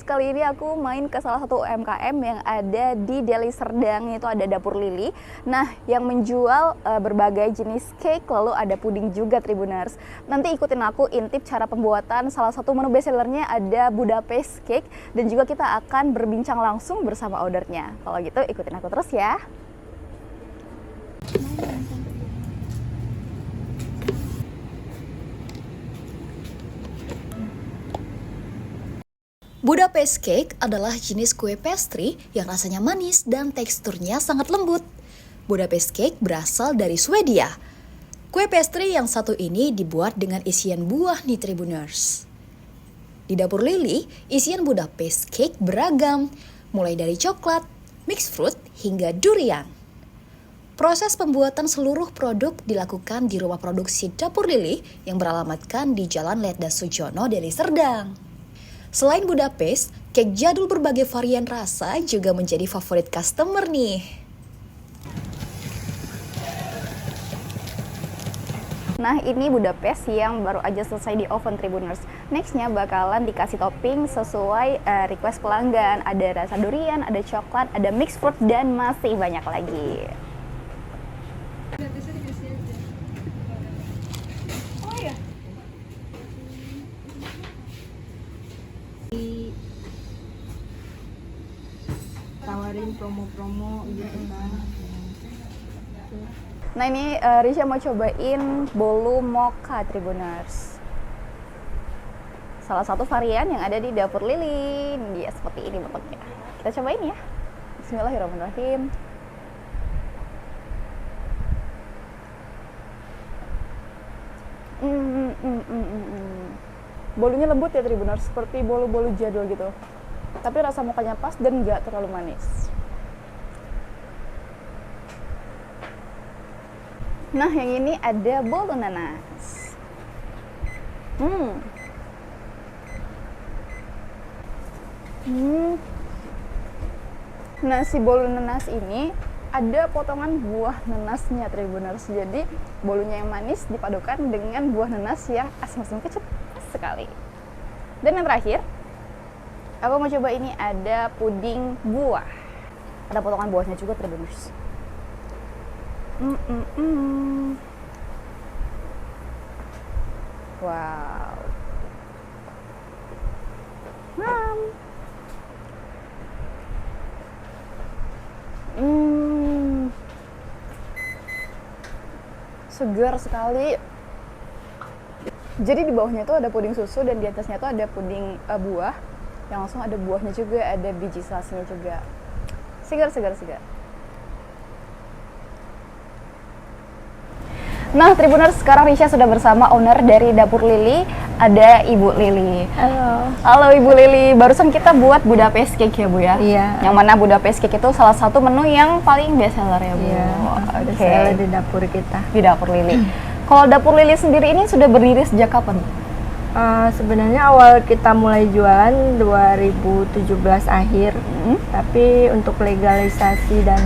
kali ini aku main ke salah satu UMKM yang ada di Deli Serdang, itu ada Dapur Lili. Nah, yang menjual berbagai jenis cake, lalu ada puding juga Tribuners. Nanti ikutin aku intip cara pembuatan salah satu menu bestsellernya, ada Budapest Cake, dan juga kita akan berbincang langsung bersama ownernya. Kalau gitu ikutin aku terus ya. Budapest Cake adalah jenis kue pastry yang rasanya manis dan teksturnya sangat lembut. Budapest Cake berasal dari Swedia. Kue pastry yang satu ini dibuat dengan isian buah nih Tribuners. Di Dapur Lili, isian Budapest Cake beragam, mulai dari coklat, mixed fruit, hingga durian. Proses pembuatan seluruh produk dilakukan di rumah produksi Dapur Lili yang beralamatkan di Jalan Letda Sujono, Deli Serdang. Selain Budapest, cake jadul berbagai varian rasa juga menjadi favorit customer nih. Nah, ini Budapest yang baru aja selesai di oven Tribuners. Nextnya bakalan dikasih topping sesuai request pelanggan. Ada rasa durian, ada coklat, ada mixed fruit, dan masih banyak lagi. Tawarin promo-promo gitu kan. Nah, ini Risha mau cobain bolu mocha Tribuners. Salah satu varian yang ada di Dapur Lili. Dia seperti ini bentuknya. Kita cobain ya. Bismillahirrahmanirrahim. Bolunya lembut ya Tribuners, seperti bolu-bolu jadul gitu. Tapi rasa mukanya pas dan nggak terlalu manis. Nah, yang ini ada bolu nanas. Nah, si bolu nanas ini ada potongan buah nanasnya Tribuners. Jadi bolunya yang manis dipadukan dengan buah nanas yang asam-asam kecut sekali. Dan yang terakhir, aku mau coba ini ada puding buah. Ada potongan buahnya juga Tribuners. Wow. Segar sekali. Jadi di bawahnya itu ada puding susu dan di atasnya itu ada puding buah. Yang langsung ada buahnya juga, ada biji selasinya juga. Segar. Nah, Tribuners, sekarang Risha sudah bersama owner dari Dapur Lili, ada Ibu Lili. Halo Ibu Lili, barusan kita buat Budapest Cake ya Bu ya? Iya. Yang mana Budapest Cake itu salah satu menu yang paling best seller ya Bu? Iya. Oke. Di dapur kita. Di Dapur Lili. Kalau Dapur Lili sendiri ini sudah berdiri sejak kapan? Sebenarnya awal kita mulai jualan 2017 akhir, tapi untuk legalisasi dan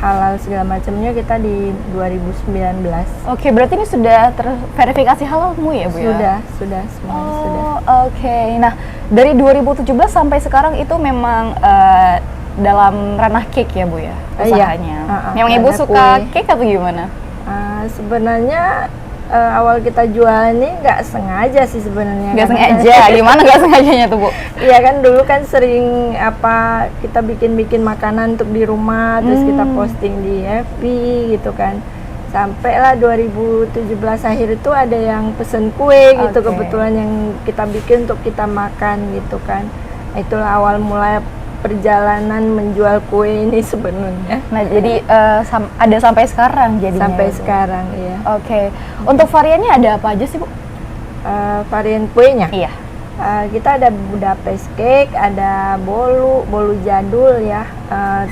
halal segala macamnya kita di 2019. Oke, berarti ini sudah terverifikasi halal semua ya Bu ya? Sudah semua sudah. Oh, oke. Nah, dari 2017 sampai sekarang itu memang dalam ranah cake ya Bu ya, usahanya? Iya. Memang Ibu suka cake atau gimana? Sebenarnya awal kita jualan ini nggak sengaja sih sebenarnya. Nggak sengaja? Gimana nggak sengajanya tuh Bu? Iya kan dulu kan sering kita bikin makanan untuk di rumah, terus kita posting di FB gitu kan. Sampailah 2017 akhir itu ada yang pesen kue gitu, kebetulan yang kita bikin untuk kita makan gitu kan. Itulah awal mulai perjalanan menjual kue ini sebenarnya. Nah, jadi ada sampai sekarang jadinya. Sampai sekarang, iya. Oke. Untuk variannya ada apa aja sih Bu? Varian kuenya? Iya. Kita ada Budapest Cake, ada bolu jadul ya.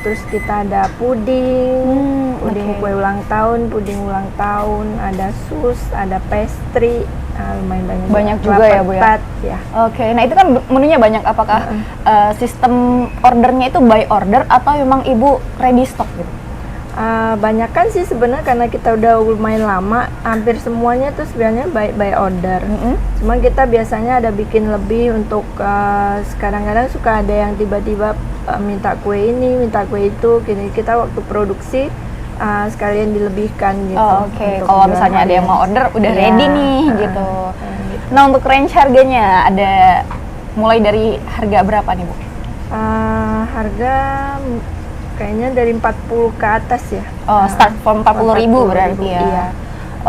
Terus kita ada puding kue ulang tahun, puding ulang tahun, ada sus, ada pastry. Lumayan banyak juga ya Bu ya? Ya. Oke, nah itu kan menunya banyak. Apakah sistem ordernya itu by order atau memang Ibu ready stock gitu? Banyakan sih sebenarnya karena kita udah lumayan lama, hampir semuanya tuh sebenarnya by order. Cuma kita biasanya ada bikin lebih untuk kadang-kadang suka ada yang tiba-tiba minta kue ini, minta kue itu. Kini kita waktu produksi sekalian dilebihkan gitu. Oke. Kalau misalnya ada yang mau order udah ready nih gitu. gitu. Nah, untuk range harganya ada mulai dari harga berapa nih, Bu? Harga kayaknya dari 40 ke atas ya. Oh, start from 40.000 berarti ya. Iya.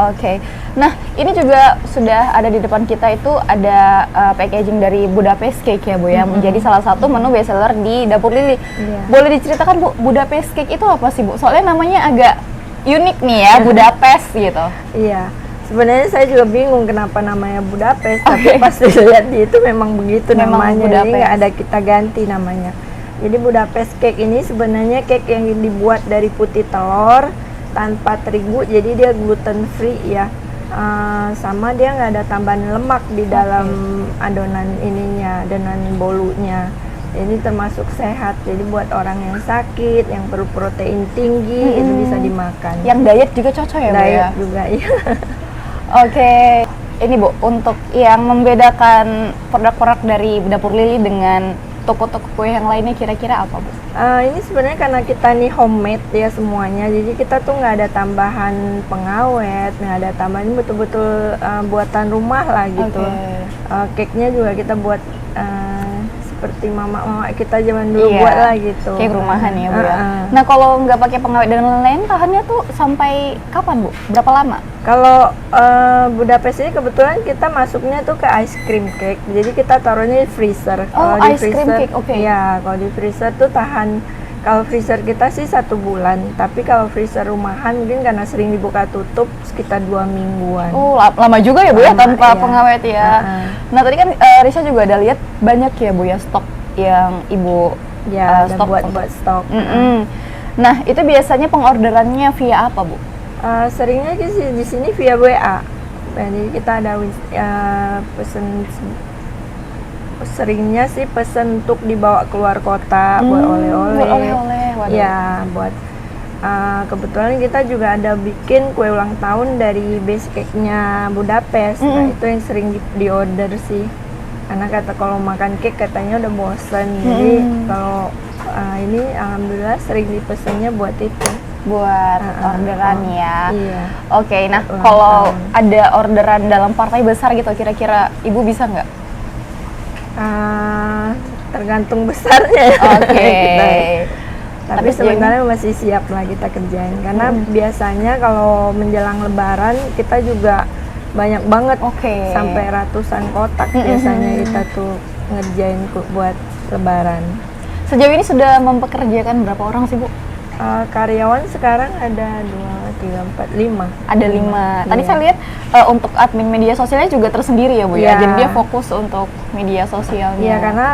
Oke. Nah, ini juga sudah ada di depan kita itu ada packaging dari Budapest Cake ya, Bu ya, menjadi salah satu menu bestseller di Dapur Lili. Iya. Boleh diceritakan, Bu, Budapest Cake itu apa sih, Bu? Soalnya namanya agak unik nih ya, Budapest gitu. Iya. Sebenarnya saya juga bingung kenapa namanya Budapest, tapi pas dilihat di itu memang begitu Memang namanya. Jadi Budapest. nggak ada kita ganti namanya. Jadi Budapest Cake ini sebenarnya cake yang dibuat dari putih telur tanpa terigu, jadi dia gluten free ya. Sama dia nggak ada tambahan lemak di dalam adonan ininya, adonan bolunya. Ini termasuk sehat, jadi buat orang yang sakit, yang perlu protein tinggi itu bisa dimakan. Yang diet juga cocok ya, Bu ya? Diet juga ya. Oke. Ini, Bu, untuk yang membedakan produk-produk dari Dapur Lili dengan toko-toko kue yang lainnya kira-kira apa, Bu? Ini sebenarnya karena kita nih homemade ya semuanya, jadi kita tuh nggak ada tambahan pengawet, nggak ada tambahan, ini betul-betul buatan rumah lah gitu. Cake-nya juga kita buat seperti mama-mama kita zaman dulu buat lah gitu. Kayak rumahan ya, Bu ya. Nah, kalau nggak pakai pengawet dan lain-lain, tahannya tuh sampai kapan, Bu? Berapa lama? Kalau Budapest ini kebetulan kita masuknya tuh ke ice cream cake, jadi kita taruhnya di freezer. Oh, Kalau di ice cream cake, oke. Ya, kalau di freezer tuh tahan. Kalau freezer kita sih 1 bulan, tapi kalau freezer rumahan mungkin karena sering dibuka tutup sekitar 2 mingguan. Oh, lama juga ya, Bu ya, Lama, tanpa iya. pengawet ya. Nah, tadi kan Risha juga ada lihat banyak ya, Bu ya, stok yang Ibu Ya, stok buat untuk- stok. Nah, itu biasanya pengorderannya via apa, Bu? Seringnya di sini via WA. Jadi kita ada pesen, seringnya sih pesen untuk dibawa keluar kota buat oleh-oleh. Buat oleh-oleh, waduh. Ya, buat kebetulan kita juga ada bikin kue ulang tahun dari base cake-nya Budapest. Nah, itu yang sering di order sih. Karena kata kalau makan cake katanya udah bosen. Jadi kalau ini alhamdulillah sering dipesannya buat itu. Buat orderan ya. Iya. Oke, nah Ulang kalau tahun. ada orderan dalam partai besar gitu, kira-kira Ibu bisa nggak? Tergantung besarnya. Oke. Tapi sebenarnya masih siap lah kita kerjain. Karena biasanya kalau menjelang Lebaran kita juga banyak banget. Oke. Sampai ratusan kotak biasanya kita tuh ngerjain buat Lebaran. Sejauh ini sudah mempekerjakan berapa orang sih, Bu? Karyawan sekarang ada 2, 3, 4, 5. Ada 5. Tadi Iya. saya lihat untuk admin media sosialnya juga tersendiri ya, Bu ya. Iya. Jadi dia fokus untuk media sosialnya. Iya, karena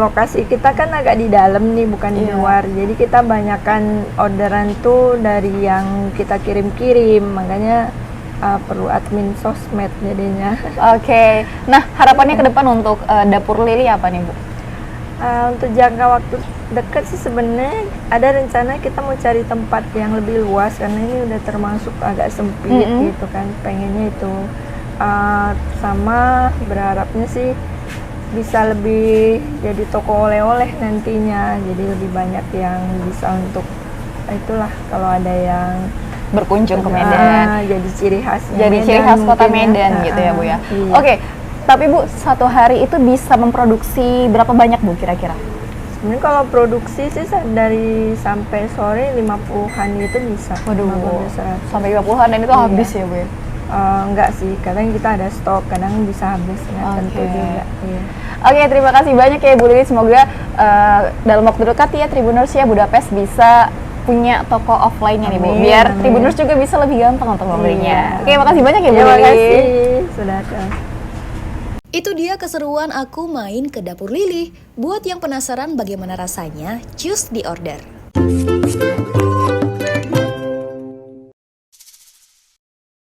lokasi kita kan agak di dalam nih, bukan di Iya. luar. Jadi kita banyakkan orderan tuh dari yang kita kirim-kirim, makanya perlu admin sosmed jadinya. Oke. Nah, harapannya ke depan untuk Dapur Lili apa nih, Bu? Untuk jangka waktu dekat sih sebenarnya ada rencana kita mau cari tempat yang lebih luas karena ini udah termasuk agak sempit gitu kan, pengennya itu sama berharapnya sih bisa lebih jadi toko oleh-oleh nantinya, jadi lebih banyak yang bisa untuk itulah kalau ada yang Berkunjung ke Medan. jadi ciri khas Ciri khas kota Medan gitu ya, Bu ya. Iya. Oke. Tapi Bu, satu hari itu bisa memproduksi berapa banyak, Bu, kira-kira? Sebenarnya kalau produksi sih dari sampai sore 50-an gitu bisa. Waduh, 50-100. sampai 50-an dan itu Iya. habis ya, Bu ya? Enggak sih, kadang kita ada stok, kadang bisa habis, nggak tentu Oke. juga. Iya. Oke, terima kasih banyak ya Bu Lili. Semoga dalam waktu dekat ya Tribuners ya Budapest bisa punya toko offline-nya nih, Bu. Amin, Biar amin. Tribuners juga bisa lebih gampang untuk membelinya. Iya. Oke, makasih banyak ya Bu Terima Lili. kasih sudah datang. Itu dia keseruan aku main ke Dapur Lili. Buat yang penasaran bagaimana rasanya, cus di order.